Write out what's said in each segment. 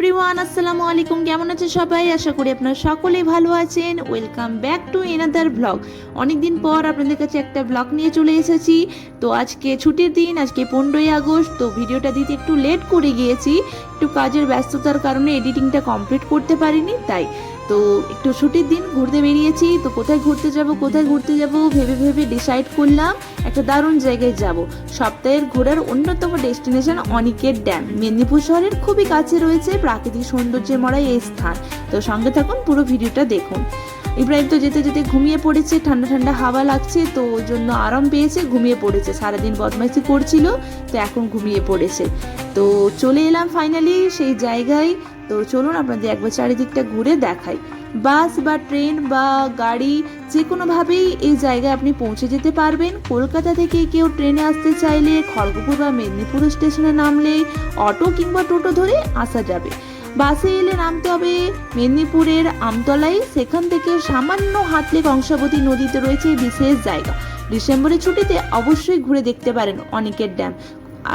Everyone, আসসালামু আলাইকুম। কেমন আছেন সবাই? আশা করি আপনারা সকলেই ভালো আছেন। Welcome back to another blog. অনেকদিন পর আপনাদের কাছে একটা ব্লগ নিয়ে চলে এসেছি। তো আজকে ছুটির দিন, আজকে 15ই আগস্ট। তো ভিডিওটা দিতে একটু লেট করে গিয়েছি, একটু কাজের ব্যস্ততার কারণে এডিটিংটা কমপ্লিট করতে পারিনি। তাই তো একটু ছুটির দিন ঘুরতে বেরিয়েছি। তো কোথায় ঘুরতে যাব ভেবে ভেবে ডিসাইড করলাম একটা দারুণ জায়গায় যাব। সপ্তাহের ঘোরার অন্যতম ডেস্টিনেশন অনিকেত ড্যাম। মেদিনীপুর শহরের খুবই কাছে রয়েছে প্রাকৃতিক সৌন্দর্যে মরা এই স্থান। তো সঙ্গে থাকুন, পুরো ভিডিওটা দেখুন। ইব্রাহিম তো যেতে যেতে ঘুমিয়ে পড়েছে, ঠান্ডা ঠান্ডা হাওয়া লাগছে, তো ওই জন্য আরাম পেয়েছে, ঘুমিয়ে পড়েছে। সারাদিন বদমাইশি করছিল, তো এখন ঘুমিয়ে পড়েছে। তো চলে এলাম ফাইনালি সেই জায়গায়। তো চলুন আপনাদের একবার চারিদিকটা ঘুরে দেখাই। বাস বা ট্রেন বা গাড়ি যে কোনোভাবেই এই জায়গায় আপনি পৌঁছে যেতে পারবেন। কলকাতা থেকে কেউ ট্রেনে আসতে চাইলে খড়গপুর বা মেদিনীপুর স্টেশনে নামলে অটো কিংবা টোটো ধরে আসা যাবে। বাসে এলে নামতে হবে মেদিনীপুরের আমতলায়। সেখান থেকে সামান্য হাঁটলে কংসাবতী নদীতে রয়েছে বিশেষ জায়গা। ডিসেম্বরের ছুটিতে অবশ্যই ঘুরে দেখতে পারেন অনিকেত ড্যাম।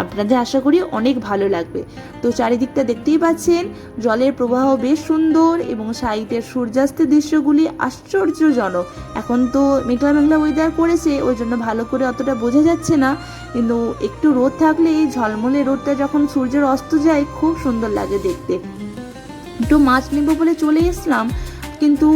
আপনাদের আশা করি অনেক ভালো লাগবে। তো চারিদিকটা দেখতেই পাচ্ছেন, জলের প্রবাহ বেশ সুন্দর এবং সাইডের সূর্যাস্তের দৃশ্যগুলি আশ্চর্যজনক। এখন তো মেঘলা মেঘলা ওয়েদার করেছে, ওই জন্য ভালো করে অতটা বোঝা যাচ্ছে না, কিন্তু একটু রোদ থাকলে এই ঝলমলে রোদটা যখন সূর্যের অস্ত যায় খুব সুন্দর লাগে দেখতে। একটু মাছ নেব বলে চলে এসলাম, কিন্তু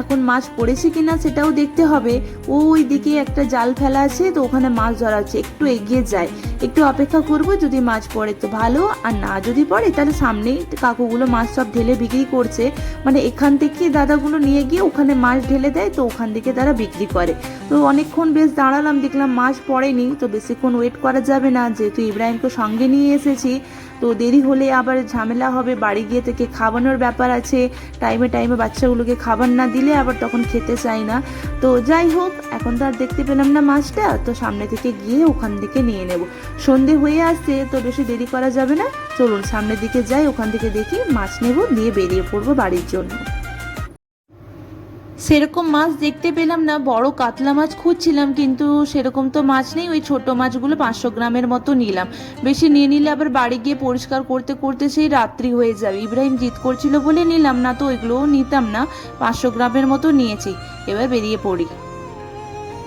এখন মাছ পড়েছে কিনা সেটাও দেখতে হবে। ওই দিকে একটা জাল ফেলা আছে, তো ওখানে মাছ ধরা হচ্ছে। একটু এগিয়ে যায়, একটু অপেক্ষা করব, যদি মাছ পড়ে তো ভালো, আর না যদি পড়ে তাহলে সামনেই কাকুগুলো মাছ সব ঢেলে বিক্রি করছে। মানে এখান থেকে দাদাগুলো নিয়ে গিয়ে ওখানে মাছ ঢেলে দেয়, তো ওখান থেকে তারা বিক্রি করে। তো অনেকক্ষণ বেশ দাঁড়ালাম, দেখলাম মাছ পড়েনি। তো বেশিক্ষণ ওয়েট করা যাবে না, যেহেতু ইব্রাহিমকে সঙ্গে নিয়ে এসেছি। তো দেরি হলে আবার ঝামেলা হবে, বাড়ি গিয়ে থেকে খাওয়ানোর ব্যাপার আছে। টাইমে টাইমে বাচ্চাগুলোকে খাবার না দিলে আবার তখন খেতে চাই না। তো যাই হোক, এখন তো আর দেখতে পেলাম না মাছটা, তো সামনে থেকে গিয়ে ওখান থেকে নিয়ে নেব। সন্ধে হয়ে আসছে, তো বেশি দেরি করা যাবে না। চলুন সামনের দিকে যাই, ওখান থেকে দেখি মাছ নেব, দিয়ে বেরিয়ে পড়বো বাড়ির জন্য। সেরকম মাছ দেখতে পেলাম না, বড় কাতলা মাছ খুঁজছিলাম, কিন্তু সেরকম তো মাছ নেই। ওই ছোট মাছগুলো 500 গ্রামের মতো নিলাম। বেশি নিয়ে নিলে আবার বাড়ি গিয়ে পরিষ্কার করতে করতে সেই রাত্রি হয়ে যাবে। ইব্রাহিম জিদ করছিল বলে নিলাম না, তো ওইগুলোও নিতাম না। 500 গ্রামের মতো নিয়েছি। এবার বেরিয়ে পড়ি।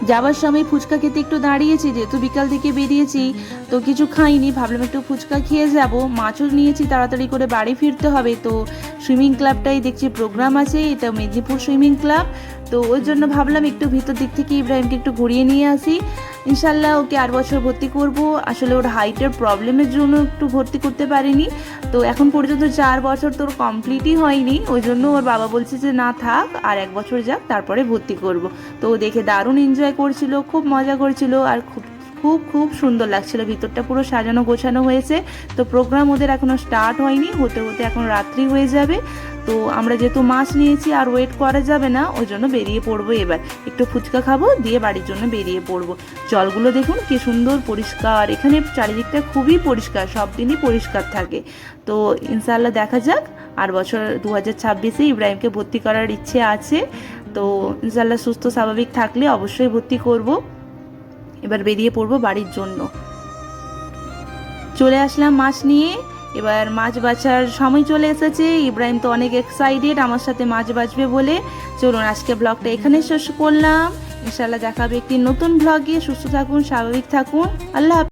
যাওয়ার সময় ফুচকা খেতে একটু দাঁড়িয়েছি, যেহেতু বিকাল থেকে বেরিয়েছি তো কিছু খাইনি, ভাবলাম একটু ফুচকা খেয়ে যাব। মাছও নিয়েছি, তাড়াতাড়ি করে বাড়ি ফিরতে হবে। তো সুইমিং ক্লাবটাই দেখছি প্রোগ্রাম আছে, এটা মেদিনীপুর সুইমিং ক্লাব। তো ওই জন্য ভাবলাম একটু ভিতর দিক থেকে ইব্রাহিমকে একটু ঘুরিয়ে নিয়ে আসি। ইনশাল্লাহ ওকে আর বছর ভর্তি করব। আসলে ওর হাইটের প্রবলেমের জন্য একটু ভর্তি করতে পারিনি। তো এখন পর্যন্ত 4 বছর তোর কমপ্লিটই হয়নি, ওই জন্য ওর বাবা বলছে যে না থাক, আর 1 বছর যাক, তারপরে ভর্তি করব। তো দেখে দারুণ এনজয় করছিল, খুব মজা করছিল, আর খুব খুব খুব সুন্দর লাগছিল। ভিতরটা পুরো সাজানো গোছানো হয়েছে। তো প্রোগ্রাম ওদের এখনো স্টার্ট হয়নি, হতে হতে এখন রাত্রি হয়ে যাবে। তো আমরা যেহেতু মাছ নিয়েছি আর ওয়েট করা যাবে না, ওই জন্য বেরিয়ে পড়বো। এবার একটু ফুচকা খাবো, দিয়ে বাড়ির জন্য বেরিয়ে পড়বো। জলগুলো দেখুন কি সুন্দর পরিষ্কার, এখানে চারিদিকটা খুবই পরিষ্কার, সব দিনই পরিষ্কার থাকে। তো ইনশাআল্লাহ দেখা যাক, আর বছর 2026-এ ইব্রাহিমকে ভর্তি করার ইচ্ছে আছে। তো ইনশাআল্লাহ সুস্থ স্বাভাবিক থাকলে অবশ্যই ভর্তি করব। এবার বেরিয়ে পড়বো বাড়ির জন্য। চলে আসলাম মাছ নিয়ে। এবার মাছ বাছার সময় চলে এসেছে। ইব্রাহিম তো অনেক এক্সাইটেড আমার সাথে মাছ বাছবে বলে। চলুন আজকে ব্লগটা এখানে শেষ করলাম। ইনশাআল্লাহ দেখাবে একটি নতুন ব্লগে। সুস্থ থাকুন, স্বাভাবিক থাকুন। আল্লাহ।